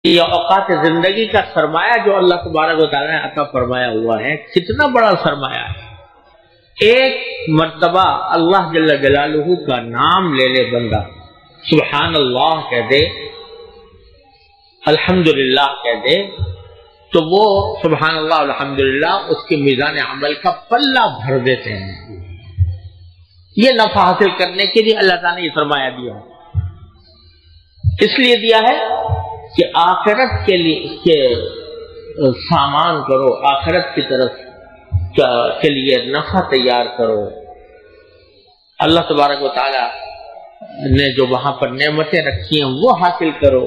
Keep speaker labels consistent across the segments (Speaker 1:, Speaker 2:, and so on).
Speaker 1: یہ اوقات زندگی کا سرمایہ جو اللہ تبارک و تعالیٰ نے عطا فرمایا ہوا ہے کتنا بڑا سرمایہ ہے۔ ایک مرتبہ اللہ جل جلالہ کا نام لے لے بندہ، سبحان اللہ کہہ دے، الحمدللہ کہہ دے، تو وہ سبحان اللہ الحمدللہ اس کے میزان عمل کا پلہ بھر دیتے ہیں۔ یہ نفع حاصل کرنے کے لیے اللہ تعالیٰ نے یہ سرمایہ دیا ہے، اس لیے دیا ہے کہ آخرت کے لیے سامان کرو، آخرت کی طرف کے لیے نفع تیار کرو۔ اللہ تبارک و تعالیٰ نے جو وہاں پر نعمتیں رکھی ہیں وہ حاصل کرو،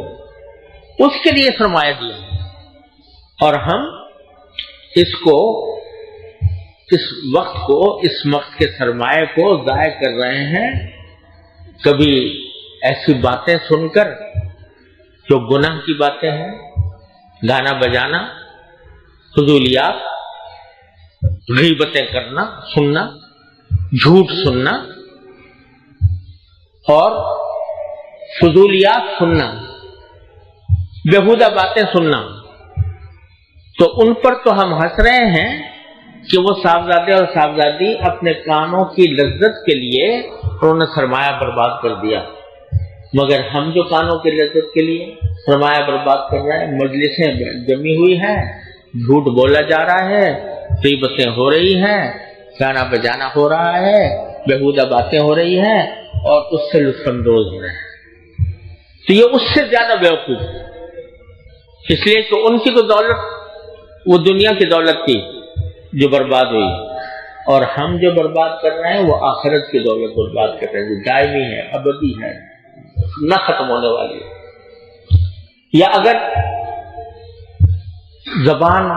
Speaker 1: اس کے لیے سرمایہ دیا ہے۔ اور ہم اس وقت کے سرمایہ کو ضائع کر رہے ہیں، کبھی ایسی باتیں سن کر جو گناہ کی باتیں ہیں، گانا بجانا، فضولیات، غیبتیں کرنا، سننا، جھوٹ سننا اور فضولیات سننا، بیہودہ باتیں سننا، تو ان پر تو ہم ہنس رہے ہیں کہ وہ صاحبزادے اور صاحبزادی اپنے کانوں کی لذت کے لیے انہوں نے سرمایہ برباد کر دیا، مگر ہم جو کانوں کی لذت کے لیے سرمایہ برباد کر رہے ہیں، مجلسیں جمی ہوئی ہیں، جھوٹ بولا جا رہا ہے، غیبتیں ہو رہی ہیں، گانا بجانا ہو رہا ہے، بیہودہ باتیں ہو رہی ہیں اور اس سے لطف اندوز ہو رہے ہیں، تو یہ اس سے زیادہ بیوقوف ہے، اس لیے کہ ان کی تو دولت وہ دنیا کی دولت تھی جو برباد ہوئی، اور ہم جو برباد کر رہے ہیں وہ آخرت کی دولت برباد کر رہے ہیں جو دائمی ہے، ابدی ہے، نہ ختم ہونے والی ہے۔ یا اگر زبان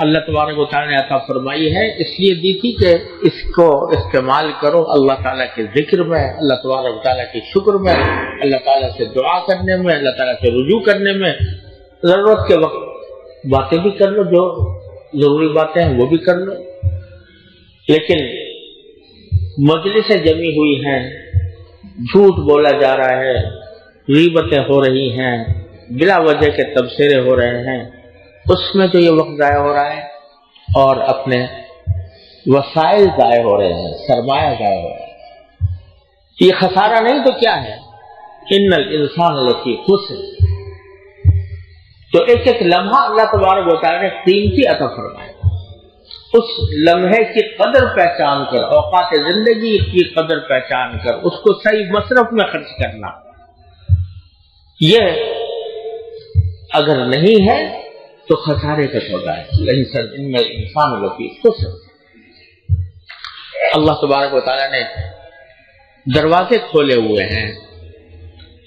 Speaker 1: اللہ تبارک و تعالیٰ نے عطا فرمائی ہے، اس لیے دی تھی کہ اس کو استعمال کرو اللہ تعالیٰ کے ذکر میں، اللہ تبارک و تعالیٰ کے شکر میں، اللہ تعالیٰ سے دعا کرنے میں، اللہ تعالیٰ سے رجوع کرنے میں، ضرورت کے وقت باتیں بھی کر لو، جو ضروری باتیں ہیں وہ بھی کر لو، لیکن مجلسیں جمی ہوئی ہیں، جھوٹ بولا جا رہا ہے، غیبتیں ہو رہی ہیں، بلا وجہ کے تبصرے ہو رہے ہیں، اس میں تو یہ وقت ضائع ہو رہا ہے اور اپنے وسائل ضائع ہو رہے ہیں، سرمایہ ضائع ہو رہا ہے۔ یہ خسارہ نہیں تو کیا ہے؟ ان الانسان لفی خسر۔ تو ایک ایک لمحہ اللہ تبارک و تعالیٰ نے قیمتی عطا فرمایا، اس لمحے کی قدر پہچان کر، اوقات زندگی کی قدر پہچان کر اس کو صحیح مصرف میں خرچ کرنا، یہ اگر نہیں ہے تو خسارے کا سودا ہے۔ ان الانسان لفی خسر۔ اللہ تبارک و تعالیٰ نے دروازے کھولے ہوئے ہیں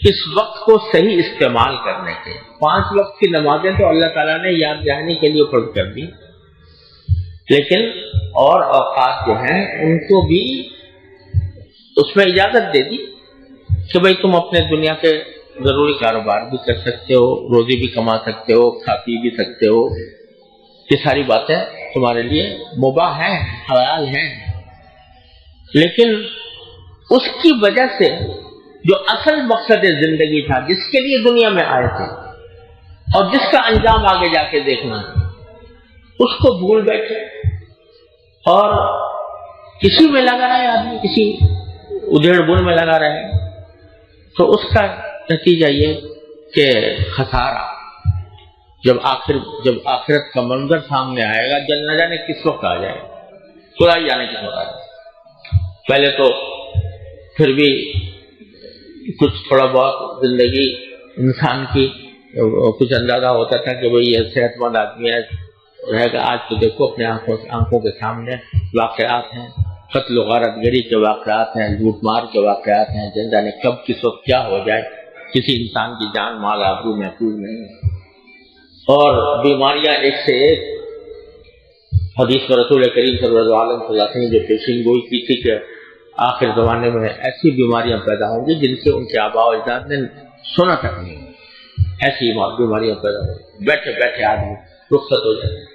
Speaker 1: اس وقت کو صحیح استعمال کرنے کے۔ 5 وقت کی نمازیں تو اللہ تعالیٰ نے یاد دہانی کے لیے فرض کر دی، لیکن اور اوقات جو ہیں ان کو بھی اس میں اجازت دے دی کہ بھئی تم اپنے دنیا کے ضروری کاروبار بھی کر سکتے ہو، روزی بھی کما سکتے ہو، کھا پی بھی سکتے ہو، یہ ساری باتیں تمہارے لیے مباح ہیں، حلال ہیں، لیکن اس کی وجہ سے جو اصل مقصد زندگی تھا، جس کے لیے دنیا میں آئے تھے اور جس کا انجام آگے جا کے دیکھنا ہے، اس کو بھول بیٹھے اور کسی میں لگا رہے آدمی، کسی ادھیڑ بن میں لگا رہے، تو اس کا نتیجہ یہ کہ خسارہ جب آخرت کا منظر سامنے آئے گا، جل نہ جانے کس وقت آ جائے، کوئی جانے کس وقت آ جائے۔ پہلے تو پھر بھی کچھ تھوڑا بہت زندگی انسان کی کچھ اندازہ ہوتا تھا کہ بھئی یہ صحت مند آدمی ہے رہے گا۔ آج تو دیکھو اپنے آنکھوں کے سامنے واقعات ہیں، قتل و غارت گری کے واقعات ہیں، لوٹ مار کے واقعات ہیں، جن جانے کب کس وقت کیا ہو جائے، کسی انسان کی جان مال آبرو محفوظ نہیں ہے، اور بیماریاں ایک سے ایک۔ حدیث میں رسول کریم صلی اللہ علیہ وسلم نے جو پیشین گوئی کی تھی کہ آخر زمانے میں ایسی بیماریاں پیدا ہوں گی جن سے ان کے آباء و اجداد نے سنا تک نہیں، ایسی بیماریاں پیدا ہوں گی، بیٹھے بیٹھے آدمی رخصت ہو جائے۔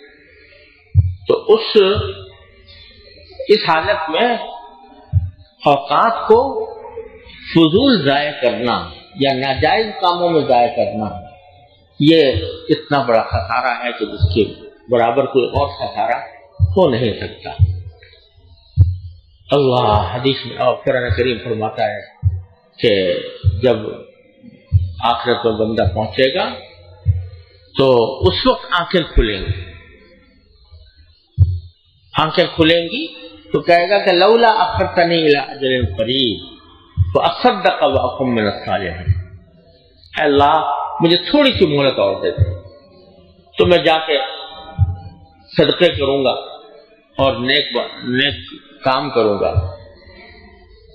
Speaker 1: تو اس حالت میں اوقات کو فضول ضائع کرنا یا ناجائز کاموں میں ضائع کرنا، یہ اتنا بڑا خسارہ ہے کہ جس کے برابر کوئی اور خسارہ ہو نہیں سکتا۔ اللہ حدیث میں اور قرآن کریم فرماتا ہے کہ جب آخرت میں بندہ پہنچے گا تو اس وقت آنکھیں کھلیں گی، آنکھیں کھلیں گی تو کہے گا کہ لولا اخرتنی الی اجل قریب فاصدق واکن من الصالحین، اے اللہ مجھے تھوڑی سی مہلت اور دے دے تو میں جا کے صدقے کروں گا اور نیک کام کروں گا،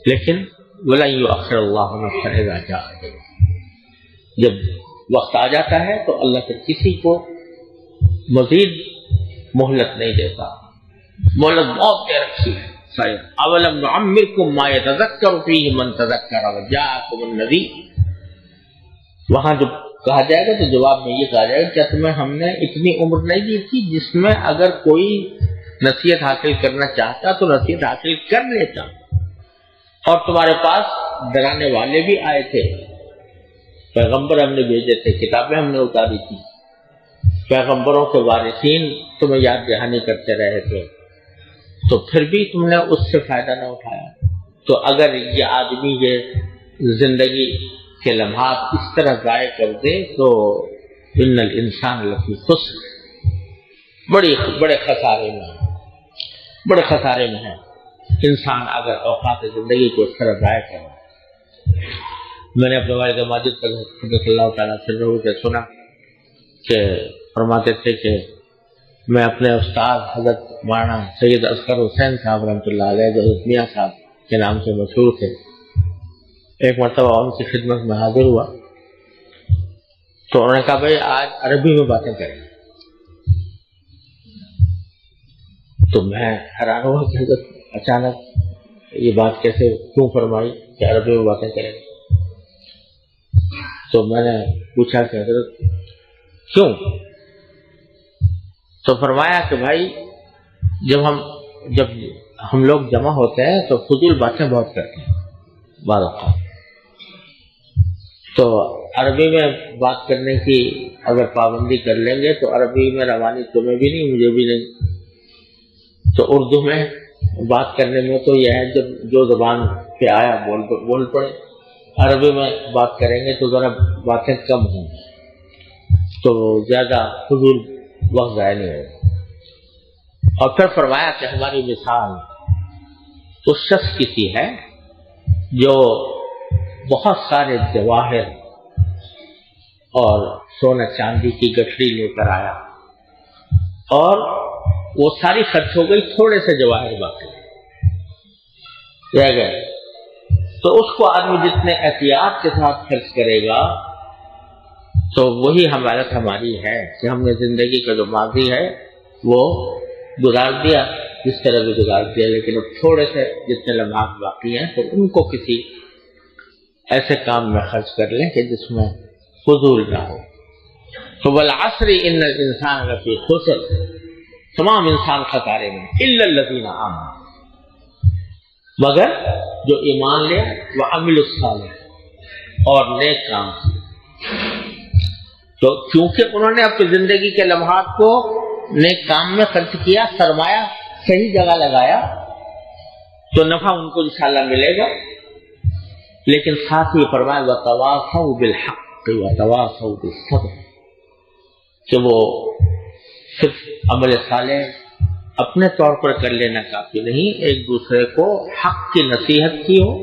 Speaker 1: لیکن وَلَن يُؤَخِّرَ اللَّهُ نَفْسًا إِذَا جَاءَ أَجَلُهَا، جب وقت آ جاتا ہے تو اللہ پھر کسی کو مزید مہلت نہیں دیتا، مہلت بہت دے رکھی ہے۔ اولم نعمرکم ما یتذکر فیہ من تذکر وجاءکم النذیر، وہاں جب کہا جائے گا تو جواب میں یہ کہا جائے گا کیا تمہیں ہم نے اتنی عمر نہیں دی تھی جس میں اگر کوئی نصیحت حاصل کرنا چاہتا تو نصیحت حاصل کر لیتا، اور تمہارے پاس ڈرانے والے بھی آئے تھے، پیغمبر ہم نے بھیجے تھے، کتابیں ہم نے اتاری تھی، پیغمبروں کے وارثین تمہیں یاد دہانی کرتے رہے تھے، تو پھر بھی تم نے اس سے فائدہ نہ اٹھایا۔ تو اگر یہ آدمی یہ زندگی کے لمحات اس طرح ضائع کر دے تو ان الانسان لفی خسر، بڑے خسارے میں ہے انسان اگر اوقات زندگی کو اس طرح ضائع کرے۔ میں نے اپنے والد ماجد قدس اللہ تعالیٰ سے سنا کہ فرماتے تھے کہ میں اپنے استاد حضرت مولانا سید اصغر حسین صاحب رحمۃ اللہ علیہ جو حضرت میاں صاحب کے نام سے مشہور تھے، ایک مرتبہ ان کی خدمت میں حاضر ہوا تو انہوں نے کہا بھائی آج عربی میں باتیں کریں، تو میں حیران ہوا کہ حضرت اچانک یہ بات کیسے کیوں فرمائی کہ عربی میں باتیں کریں۔ تو میں نے پوچھا کہ حضرت کیوں؟ تو فرمایا کہ بھائی جب ہم لوگ جمع ہوتے ہیں تو فضول باتیں بہت کرتے ہیں بعض اوقات، تو عربی میں بات کرنے کی اگر پابندی کر لیں گے تو عربی میں روانی تمہیں بھی نہیں مجھے بھی نہیں، تو اردو میں بات کرنے میں تو یہ ہے جب جو زبان پہ آیا بول پڑے، عربی میں بات کریں گے تو ذرا باتیں کم ہوں تو زیادہ فضول وقت ضائع نہیں ہوگا۔ اور پھر فرمایا کہ ہماری مثال اس شخص کی سی ہے جو بہت سارے جواہر اور سونا چاندی کی گٹھڑی لے کر آیا اور وہ ساری خرچ ہو گئی، تھوڑے سے جواہر باقی رہ گئے، تو اس کو آدمی جتنے احتیاط کے ساتھ خرچ کرے گا تو وہی حالت ہماری ہے کہ ہم نے زندگی کا جو ماضی ہے وہ گزار دیا جس طرح بھی گزار دیا، لیکن اب تھوڑے سے جتنے لمحات باقی ہیں تو ان کو کسی ایسے کام میں خرچ کر لیں کہ جس میں فضول نہ ہو۔ تو والعصر ان الانسان لفی خسر، تمام انسان خسارے میں، الا الذین آمنوا، مگر جو ایمان لے وعملوا الصالحات اور نیک کام کیے۔ تو کیونکہ انہوں نے اپنی زندگی کے لمحات کو نیک کام میں خرچ کیا، سرمایہ صحیح جگہ لگایا، تو نفع ان کو انشاءاللہ ملے گا، لیکن ساتھ ہی فرمایا وَتَوَاصَوْا بِالْحَقِّ وَتَوَاصَوْا بِالصَّبْرِ، کہ وہ صرف عمل صالح اپنے طور پر کر لینا کافی نہیں، ایک دوسرے کو حق کی نصیحت کی ہو،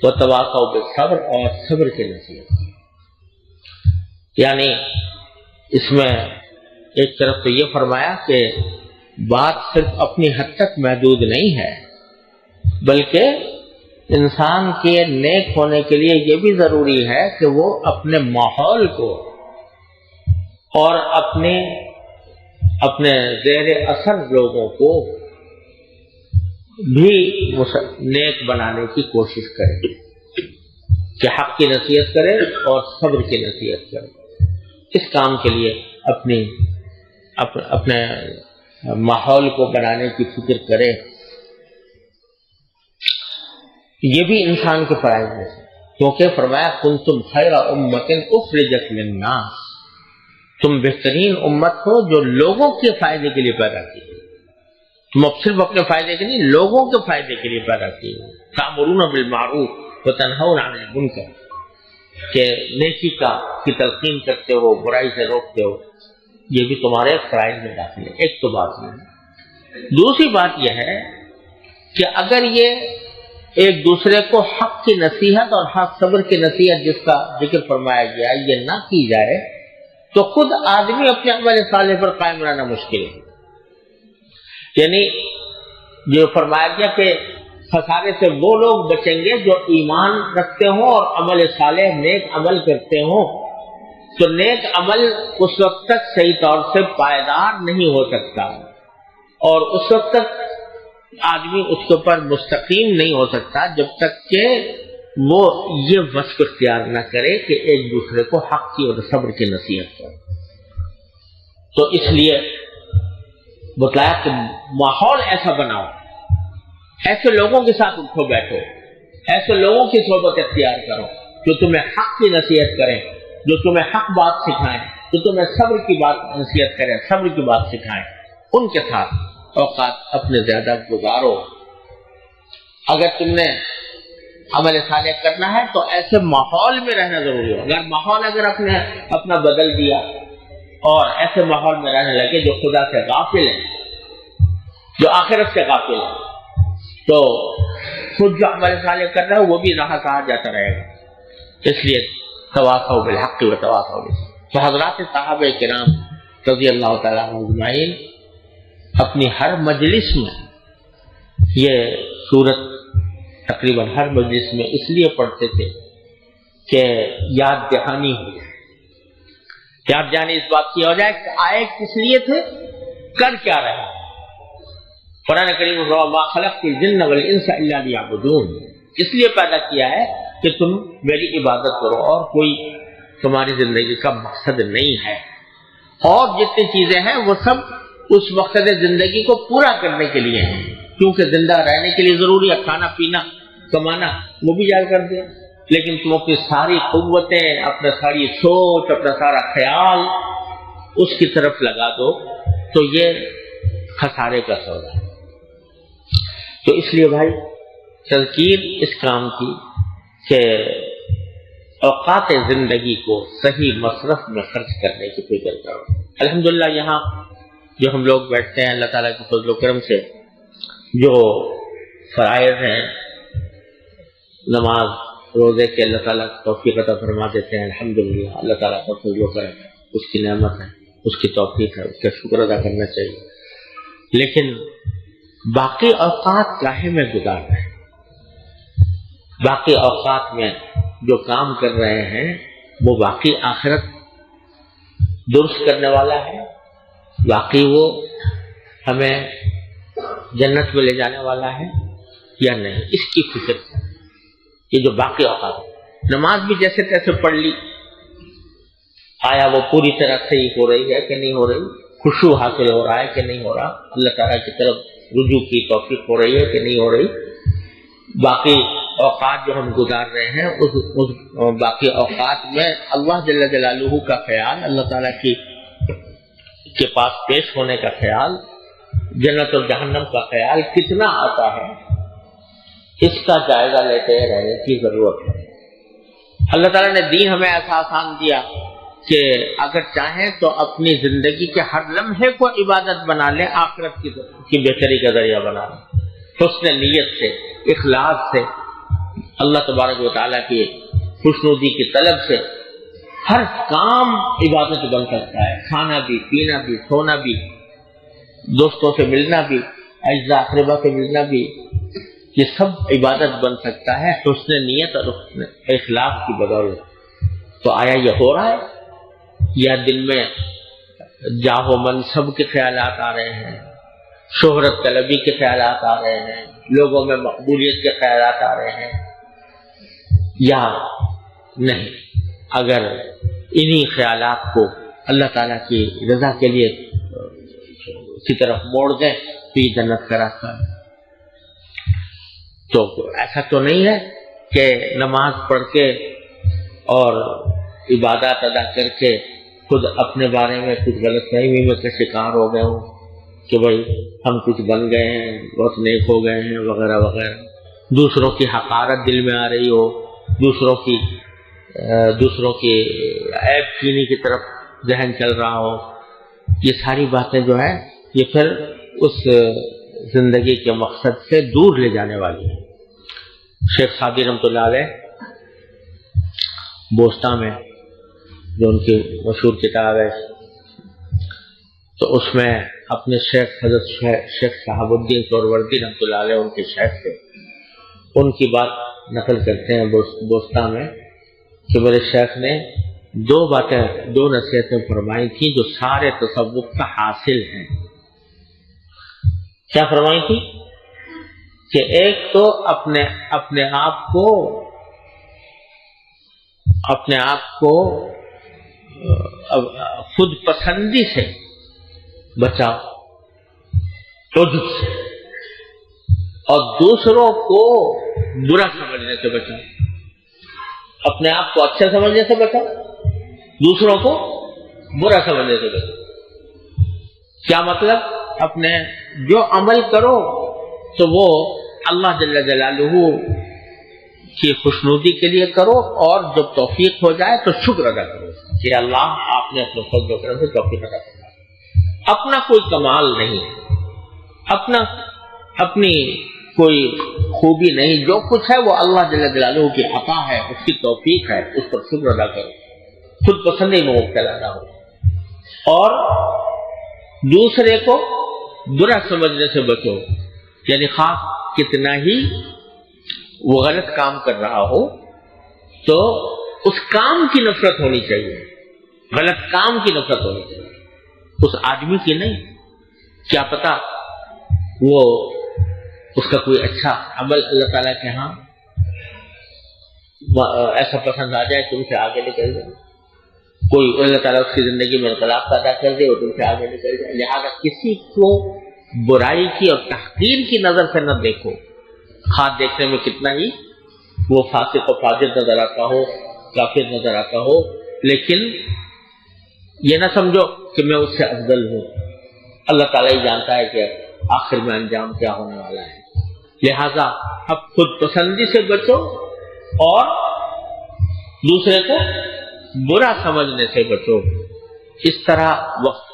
Speaker 1: وَتَوَاصَوْا بِالصَّبْرِ اور صبر کی نصیحت کی۔ یعنی اس میں ایک طرف تو یہ فرمایا کہ بات صرف اپنی حد تک محدود نہیں ہے، بلکہ انسان کے نیک ہونے کے لیے یہ بھی ضروری ہے کہ وہ اپنے ماحول کو اور اپنے زیر اثر لوگوں کو بھی نیک بنانے کی کوشش کرے، کہ حق کی نصیحت کرے اور صبر کی نصیحت کرے۔ اس کام کے لیے اپنے ماحول کو بنانے کی فکر کرے، یہ بھی انسان کے فرائض میں ہے، کیونکہ فرمایا کنتم خیر امۃ اخرجت للناس، تم بہترین امت ہو جو لوگوں کے فائدے کے لیے پیدا کی، تم اب صرف اپنے فائدے کے نہیں، لوگوں کے فائدے کے لیے پیدا کی۔ تأمرون بالمعروف وتنہون عن المنکر، کہ نیکی کی تلقین کرتے ہو، برائی سے روکتے ہو، یہ بھی تمہارے فرائض میں داخل ہے۔ ایک تو بات یہ ہے۔ دوسری بات یہ ہے کہ اگر یہ ایک دوسرے کو حق کی نصیحت اور حق صبر کی نصیحت جس کا ذکر فرمایا گیا یہ نہ کی جائے تو خود آدمی اپنے عمل صالح پر قائم رہنا مشکل ہے۔ یعنی جو فرمایا گیا کہ خسارے سے وہ لوگ بچیں گے جو ایمان رکھتے ہوں اور عمل صالح نیک عمل کرتے ہوں، تو نیک عمل اس وقت تک صحیح طور سے پائیدار نہیں ہو سکتا اور اس وقت تک آدمی اس کے اوپر مستقیم نہیں ہو سکتا جب تک کہ وہ یہ وصف اختیار نہ کرے کہ ایک دوسرے کو حق کی اور صبر کی نصیحت کرے۔ تو اس لیے بتلایا کہ ماحول ایسا بناؤ، ایسے لوگوں کے ساتھ اٹھو بیٹھو، ایسے لوگوں کی صحبت اختیار کرو جو تمہیں حق کی نصیحت کریں، جو تمہیں حق بات سکھائیں، جو تمہیں صبر کی بات نصیحت کریں، صبر کی بات سکھائیں، ان کے ساتھ اوقات اپنے زیادہ گزارو۔ اگر تم نے عمل صالح کرنا ہے تو ایسے ماحول میں رہنا ضروری ہو۔ اگر ماحول اپنا بدل دیا اور ایسے ماحول میں رہنے لگے جو خدا سے غافل ہے، جو آخرت سے غافل ہے، تو خود جو عمل صالح کر رہا ہے وہ بھی راہ کہا جاتا رہے گا۔ اس لیے تواصوا بالحق وتواصوا بالصبر۔ تو حضرات صحابہ کرام رضی اللہ تعالیٰ عنہم اجمعین اپنی ہر مجلس میں یہ سورت تقریباً ہر مجلس میں اس لیے پڑھتے تھے کہ یاد دہانی ہو جائے، یاد دہانی اس بات کی ہو جائے کہ آئے کس لیے تھے، کر کیا رہے ہیں۔ قرآن کریم ما خلقت الجن والانس الا لیعبدون، اس لیے پیدا کیا ہے کہ تم میری عبادت کرو، اور کوئی تمہاری زندگی کا مقصد نہیں ہے۔ اور جتنی چیزیں ہیں وہ سب اس مقصد زندگی کو پورا کرنے کے لیے ہیں، کیونکہ زندہ رہنے کے لیے ضروری ہے کھانا پینا کمانا، وہ بھی جائز کر دیا، لیکن تم اپنی ساری قوتیں، اپنا ساری سوچ، اپنا سارا خیال اس کی طرف لگا دو تو یہ خسارے کا سودا ہے۔ تو اس لیے بھائی تذکیر اس کام کی کہ اوقات زندگی کو صحیح مصرف میں خرچ کرنے کی فکر کرو۔ الحمدللہ یہاں جو ہم لوگ بیٹھتے ہیں، اللہ تعالیٰ کے فضل و کرم سے جو فرائض ہیں، نماز روزے کے اللہ تعالیٰ توفیق عطا فرما دیتے ہیں، الحمدللہ اللہ تعالیٰ کا فضل و کرم ہے، اس کی نعمت ہے، اس کی توفیق ہے، اس کا شکر ادا کرنا چاہیے۔ لیکن باقی اوقات کاہے میں گزار رہے ہیں، باقی اوقات میں جو کام کر رہے ہیں وہ باقی آخرت درست کرنے والا ہے، باقی وہ ہمیں جنت میں لے جانے والا ہے یا نہیں، اس کی فکر ہے۔ یہ جو باقی اوقات ہے، نماز بھی جیسے تیسے پڑھ لی، آیا وہ پوری طرح صحیح ہو رہی ہے کہ نہیں ہو رہی، خشوع حاصل ہو رہا ہے کہ نہیں ہو رہا، اللہ تعالیٰ کی طرف رجوع کی توفیق ہو رہی ہے کہ نہیں ہو رہی، باقی اوقات جو ہم گزار رہے ہیں اس باقی اوقات میں اللہ جل جلالہ کا خیال، اللہ تعالیٰ کے پاس پیش ہونے کا خیال، جنت اور جہنم کا خیال کتنا آتا ہے، اس کا جائزہ لیتے رہنے کی ضرورت ہے۔ اللہ تعالیٰ نے دین ہمیں ایسا آسان دیا کہ اگر چاہیں تو اپنی زندگی کے ہر لمحے کو عبادت بنا لیں، آخرت کی بہتری کا ذریعہ بنا لیں، حسن نیت سے، اخلاص سے، اللہ تبارک و تعالیٰ کی خوشنودی کی طلب سے ہر کام عبادت بن سکتا ہے، کھانا بھی، پینا بھی، سونا بھی، دوستوں سے ملنا بھی، اعزاء اقربا سے ملنا بھی، یہ سب عبادت بن سکتا ہے حسن نیت اور حسن اخلاص کی بدولت۔ تو آیا یہ ہو رہا ہے یا دل میں جاہ و منصب کے خیالات آ رہے ہیں، شہرت طلبی کے خیالات آ رہے ہیں، لوگوں میں مقبولیت کے خیالات آ رہے ہیں یا نہیں؟ اگر انہی خیالات کو اللہ تعالیٰ کی رضا کے لیے کی طرف موڑ دیں تو یہ جنت کا راستہ ہے۔ تو ایسا تو نہیں ہے کہ نماز پڑھ کے اور عبادات ادا کر کے خود اپنے بارے میں کچھ غلط فہمی میں کا شکار ہو گئے ہوں کہ بھائی ہم کچھ بن گئے ہیں، بہت نیک ہو گئے ہیں وغیرہ وغیرہ، دوسروں کی حقارت دل میں آ رہی ہو، دوسروں کی عیب چینی کی طرف ذہن چل رہا ہو، یہ ساری باتیں جو ہے یہ پھر اس زندگی کے مقصد سے دور لے جانے والی ہیں۔ شیخ سعدی رحمۃ اللہ علیہ بوستا میں جو ان کی مشہور کتاب ہے، تو اس میں اپنے شیخ حضرت شیخ شہاب الدین سہروردی رحمۃ اللہ علیہ ان کے شیخ سے ان کی بات نقل کرتے ہیں بوستا میں کہ میرے شیخ نے دو نصیحتیں فرمائی تھیں جو سارے تصوف کا حاصل ہیں۔ کیا فرمائی تھی؟ کہ ایک تو اپنے آپ کو خود پسندی سے بچاؤ، عجب سے، اور دوسروں کو برا سمجھنے سے بچاؤ۔ اپنے آپ کو اچھا سمجھنے سے بچاؤ، دوسروں کو برا سمجھنے سے بچاؤ۔ کیا مطلب؟ اپنے جو عمل کرو تو وہ اللہ جل جلالہ کی خوشنودی کے لیے کرو، اور جب توفیق ہو جائے تو شکر ادا کرو کہ اللہ آپ نے اپنے فضل و کرم سے توفیق ادا کرنا۔ اپنا کوئی کمال نہیں، اپنی کوئی خوبی نہیں، جو کچھ ہے وہ اللہ جل جلالہ کی عطا ہے، اس کی توفیق ہے، اس پر شکر ادا کرو، خود پسندی میں مبتلا نہ ہو، اور دوسرے کو برا سمجھنے سے بچو، یعنی خاص کتنا ہی وہ غلط کام کر رہا ہو تو اس کام کی نفرت ہونی چاہیے، غلط کام کی نفرت ہونی چاہیے، اس آدمی کی نہیں۔ کیا پتا وہ اس کا کوئی اچھا عمل اللہ تعالیٰ کے ہاں ایسا پسند آ جائے تم سے آگے نکل جائے، کوئی اللہ تعالیٰ اس کی زندگی میں انقلاب پیدا کر دے اور تم سے آگے نکل جائے۔ لہذا کسی کو برائی کی اور تحقیر کی نظر سے نہ دیکھو، خواہ دیکھنے میں کتنا ہی وہ فاسق و فاجر نظر آتا ہو، کافر نظر آتا ہو، لیکن یہ نہ سمجھو کہ میں اس سے افضل ہوں۔ اللہ تعالیٰ ہی جانتا ہے کہ آخر میں انجام کیا ہونے والا ہے۔ لہذا اب خود پسندی سے بچو اور دوسرے کو برا سمجھنے سے بچو۔ اس طرح وقت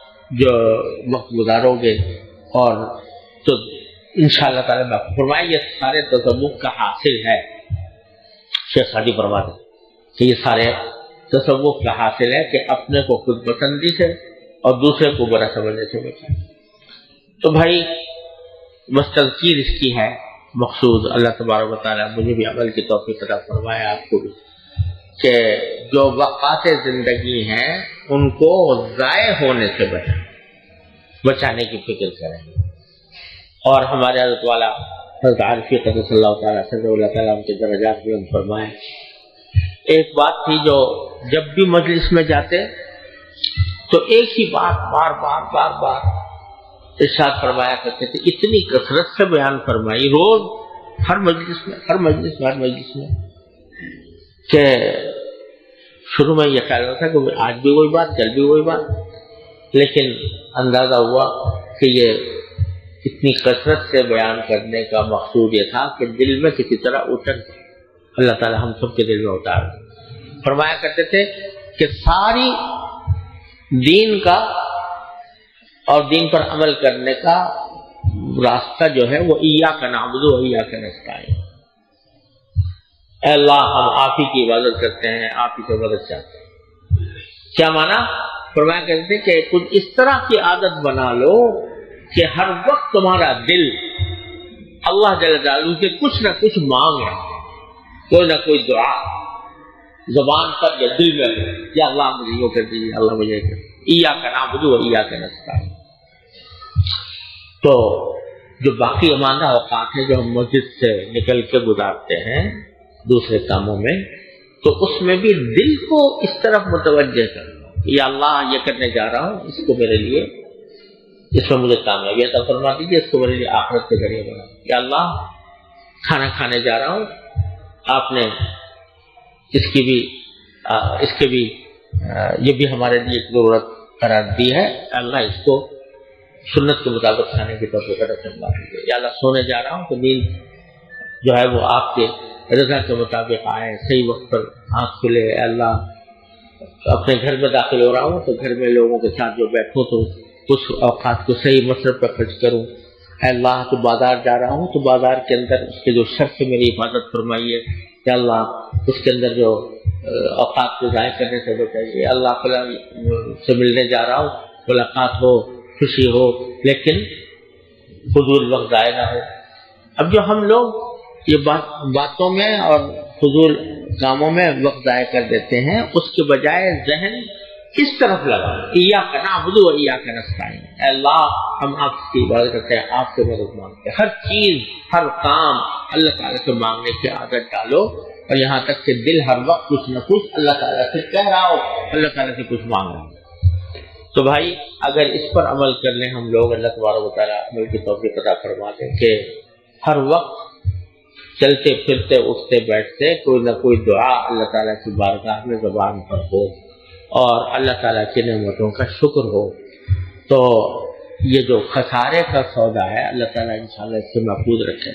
Speaker 1: گزارو گے اور تو انشاءاللہ تعالیٰ فرمائے یہ سارے تصوف کا حاصل ہے۔ شیخ سعدی فرماتے ہیں کہ یہ سارے تصوف کا حاصل ہے کہ اپنے کو خود پسندی سے اور دوسرے کو برا سمجھنے سے بچائیں۔ تو بھائی بس تذکیر اس کی ہے مقصود، اللہ تبارک و تعالیٰ مجھے بھی عمل کی توفیق عطا فرمائے، آپ کو بھی، کہ جو وقات زندگی ہیں ان کو ضائع ہونے سے بچانے کی فکر کریں، اور ہمارے حضرت والا حضرت عارفی قدس اللہ تعالیٰ صلی اللہ تعالیٰ کے درجات بلند فرمائے۔ ایک بات تھی جو جب بھی مجلس میں جاتے تو ایک ہی بات بار بار ارشاد فرمایا کرتے تھے، اتنی کثرت سے بیان فرمائی روز ہر مجلس میں کہ شروع میں یہ خیال تھا کہ آج بھی وہی بات، کل بھی وہی بات، لیکن اندازہ ہوا کہ یہ اتنی کثرت سے بیان کرنے کا مقصود یہ تھا کہ دل میں کسی طرح اتر، اللہ تعالی ہم سب کے دل میں اتار۔ فرمایا کرتے تھے کہ ساری دین کا اور دین پر عمل کرنے کا راستہ جو ہے وہ ایاک نعبد و ایاک نستعین، اے اللہ ہم آپ ہی کی عبادت کرتے ہیں، آپ ہی سے مدد چاہتے ہیں۔ کیا معنی؟ فرمایا کرتے تھے کہ کچھ اس طرح کی عادت بنا لو کہ ہر وقت تمہارا دل اللہ جل جلالہ سے کچھ نہ کچھ مانگ رہا ہے، کوئی نہ کوئی دعا زبان پر یا دل میں، یا اللہ مجھے یہ کر دیجیے، اللہ مجھے ایاک نعبد و ایاک نستعین۔ تو جو باقی امانہ اوقات ہیں جو ہم مسجد سے نکل کے گزارتے ہیں دوسرے کاموں میں، تو اس میں بھی دل کو اس طرف متوجہ کرنا، یا اللہ یہ کرنے جا رہا ہوں، اس کو میرے لیے، اس میں مجھے کامیابی عطا فرما دیجیے، اس کو میرے لیے آخرت کے ذریعے بنا، یا اللہ کھانا کھانے جا رہا ہوں، آپ نے اس کے بھی یہ بھی ہمارے لیے ایک ضرورت قرار دی ہے. اللہ اس کو سنت کے مطابق کھانے کی توفیق عطا فرمائے. یا اللہ سونے جا رہا ہوں تو نیند جو ہے وہ آپ کے رضا کے مطابق آئے, صحیح وقت پر آنکھ کھلے. اللہ اپنے گھر میں داخل ہو رہا ہوں تو گھر میں لوگوں کے ساتھ جو بیٹھوں تو اس اوقات کو صحیح مصرف پر خرچ کروں. اے اللہ تو بازار جا رہا ہوں تو بازار کے اندر اس کے جو شر سے میری حفاظت فرمائیے. یا اللہ اس کے اندر جو اوقات کو ضائع کرنے سے بچائیے. اللہ فلاں سے ملنے جا رہا ہوں, ملاقات ہو, خوشی ہو, لیکن فضول وقت ضائع نہ ہو. اب جو ہم لوگ یہ باتوں میں اور فضول کاموں میں وقت ضائع کر دیتے ہیں, اس کے بجائے ذہن کس طرف لگا, ایاک نعبد و ایاک نستعین. اے اللہ ہم آپ کی عبادت کرتے ہیں, آپ سے مدد مانگتے ہیں. ہر چیز ہر کام اللہ تعالیٰ سے مانگنے کی عادت ڈالو, اور یہاں تک کہ دل ہر وقت کچھ نہ کچھ اللہ تعالیٰ سے کہہ رہا ہو, اللہ تعالیٰ سے کچھ مانگ رہا ہو. تو بھائی اگر اس پر عمل کر لیں ہم لوگ, اللہ تبارک و تعالیٰ عمل کی توفیق عطا فرما دیں کہ ہر وقت چلتے پھرتے اٹھتے بیٹھتے کوئی نہ کوئی دعا اللہ تعالیٰ کی بارگاہ میں زبان پر ہو اور اللہ تعالیٰ کی نعمتوں کا شکر ہو, تو یہ جو خسارے کا سودا ہے اللہ تعالیٰ انشاءاللہ اس سے محفوظ رکھیں.